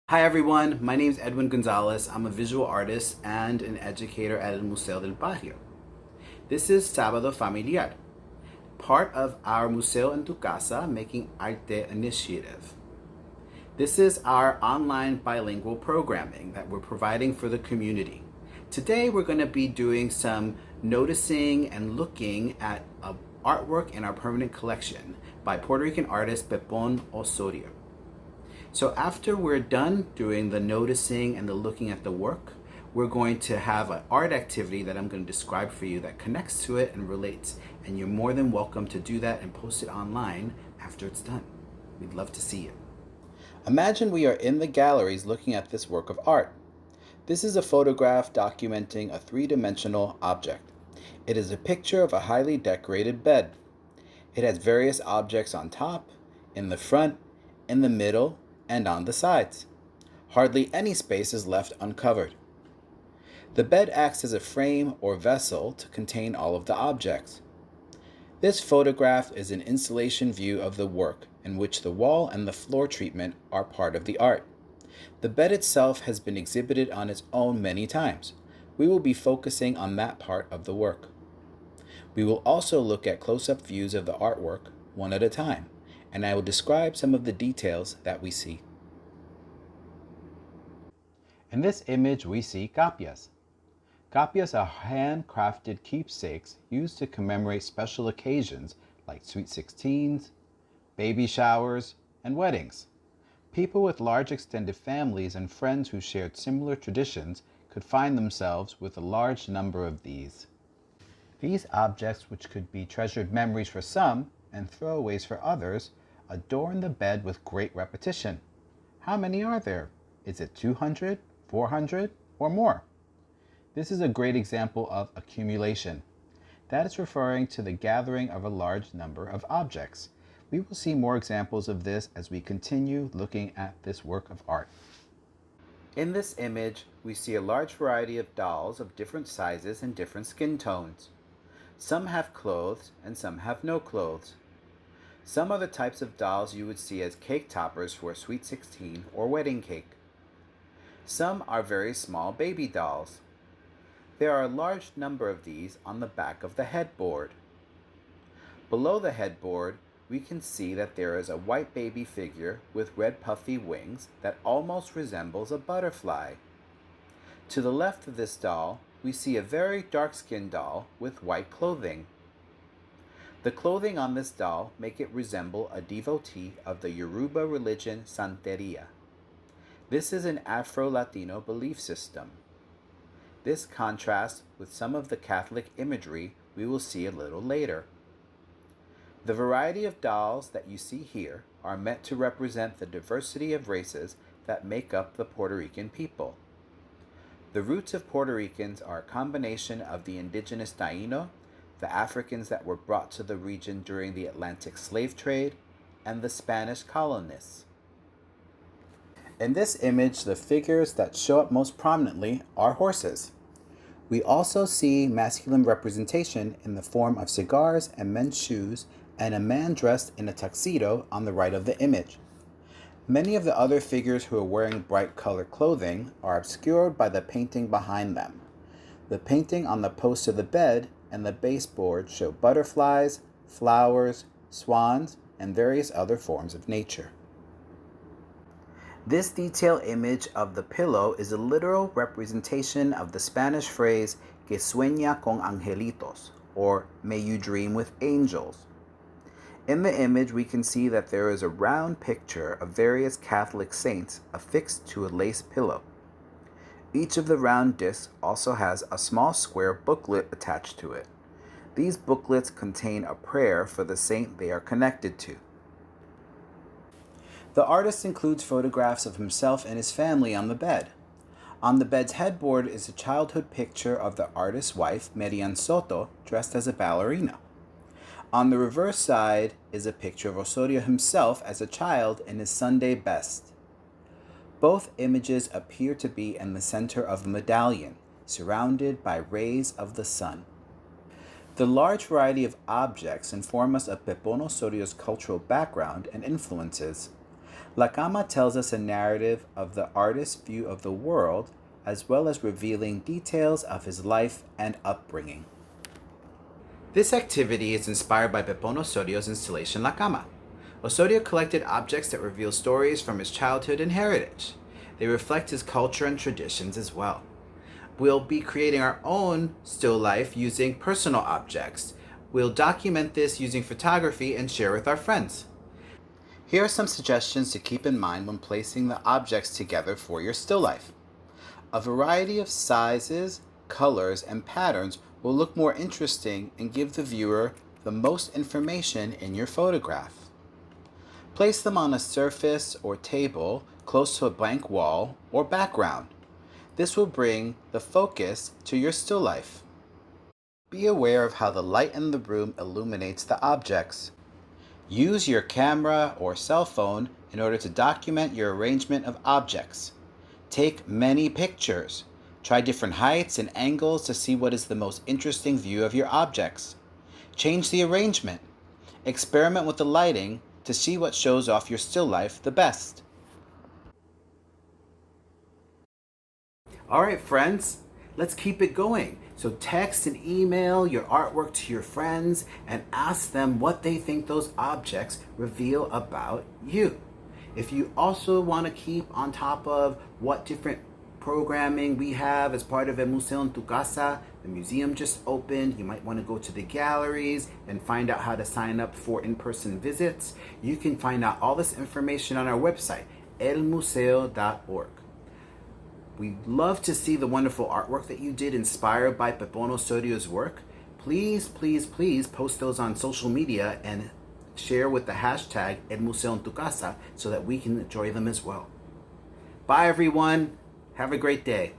Hi everyone, my name is Edwin Gonzalez. I'm a visual artist and an educator at el Museo del Barrio. This is Sabádo Familiar, part of our Museo en tu Casa Making Arte initiative. This is our online bilingual programming that we're providing for the community. Today we're going to be doing some noticing and looking at artwork in our permanent collection by Puerto Rican artist Pepón Osorio. So after we're done doing the noticing and the looking at the work, we're going to have an art activity that I'm going to describe for you that connects to it and relates. And you're more than welcome to do that and post it online after it's done. We'd love to see you. Imagine we are in the galleries looking at this work of art. This is a photograph documenting a three-dimensional object. It is a picture of a highly decorated bed. It has various objects on top, in the front, in the middle, and on the sides. Hardly any space is left uncovered. The bed acts as a frame or vessel to contain all of the objects. This photograph is an installation view of the work in which the wall and the floor treatment are part of the art. The bed itself has been exhibited on its own many times. We will be focusing on that part of the work. We will also look at close-up views of the artwork one at a time, and I will describe some of the details that we see. In this image, we see capias. Capias are handcrafted keepsakes used to commemorate special occasions like sweet 16s, baby showers, and weddings. People with large extended families and friends who shared similar traditions could find themselves with a large number of these. These objects, which could be treasured memories for some and throwaways for others, adorn the bed with great repetition. How many are there? Is it 200, 400, or more? This is a great example of accumulation. That is referring to the gathering of a large number of objects. We will see more examples of this as we continue looking at this work of art. In this image, we see a large variety of dolls of different sizes and different skin tones. Some have clothes and some have no clothes. Some are the types of dolls you would see as cake toppers for a sweet 16 or wedding cake. Some are very small baby dolls. There are a large number of these on the back of the headboard. Below the headboard, we can see that there is a white baby figure with red puffy wings that almost resembles a butterfly. To the left of this doll, we see a very dark-skinned doll with white clothing. The clothing on this doll make it resemble a devotee of the Yoruba religion Santeria. This is an Afro-Latino belief system. This contrasts with some of the Catholic imagery we will see a little later. The variety of dolls that you see here are meant to represent the diversity of races that make up the Puerto Rican people. The roots of Puerto Ricans are a combination of the indigenous Taino, the Africans that were brought to the region during the Atlantic slave trade, and the Spanish colonists. In this image, the figures that show up most prominently are horses. We also see masculine representation in the form of cigars and men's shoes and a man dressed in a tuxedo on the right of the image. Many of the other figures who are wearing bright colored clothing are obscured by the painting behind them. The painting on the post of the bed and the baseboard show butterflies, flowers, swans, and various other forms of nature. This detailed image of the pillow is a literal representation of the Spanish phrase que sueña con angelitos, or may you dream with angels. In the image, we can see that there is a round picture of various Catholic saints affixed to a lace pillow. Each of the round discs also has a small square booklet attached to it. These booklets contain a prayer for the saint they are connected to. The artist includes photographs of himself and his family on the bed. On the bed's headboard is a childhood picture of the artist's wife, Marian Soto, dressed as a ballerina. On the reverse side is a picture of Osorio himself as a child in his Sunday best. Both images appear to be in the center of a medallion, surrounded by rays of the sun. The large variety of objects inform us of Pepón Osorio's cultural background and influences. La Cama tells us a narrative of the artist's view of the world, as well as revealing details of his life and upbringing. This activity is inspired by Pepón Osorio's installation La Cama. Osorio collected objects that reveal stories from his childhood and heritage. They reflect his culture and traditions as well. We'll be creating our own still life using personal objects. We'll document this using photography and share with our friends. Here are some suggestions to keep in mind when placing the objects together for your still life. A variety of sizes, colors, and patterns will look more interesting and give the viewer the most information in your photograph. Place them on a surface or table close to a blank wall or background. This will bring the focus to your still life. Be aware of how the light in the room illuminates the objects. Use your camera or cell phone in order to document your arrangement of objects. Take many pictures. Try different heights and angles to see what is the most interesting view of your objects. Change the arrangement. Experiment with the lighting to see what shows off your still life the best. All right, friends, let's keep it going. So text and email your artwork to your friends and ask them what they think those objects reveal about you. If you also want to keep on top of what different programming we have as part of El Museo en tu Casa, the museum just opened. You might want to go to the galleries and find out how to sign up for in-person visits. You can find out all this information on our website, elmuseo.org. We'd love to see the wonderful artwork that you did inspired by Pepón Osorio's work. Please, please, please post those on social media and share with the hashtag El Museo en tu Casa so that we can enjoy them as well. Bye, everyone. Have a great day.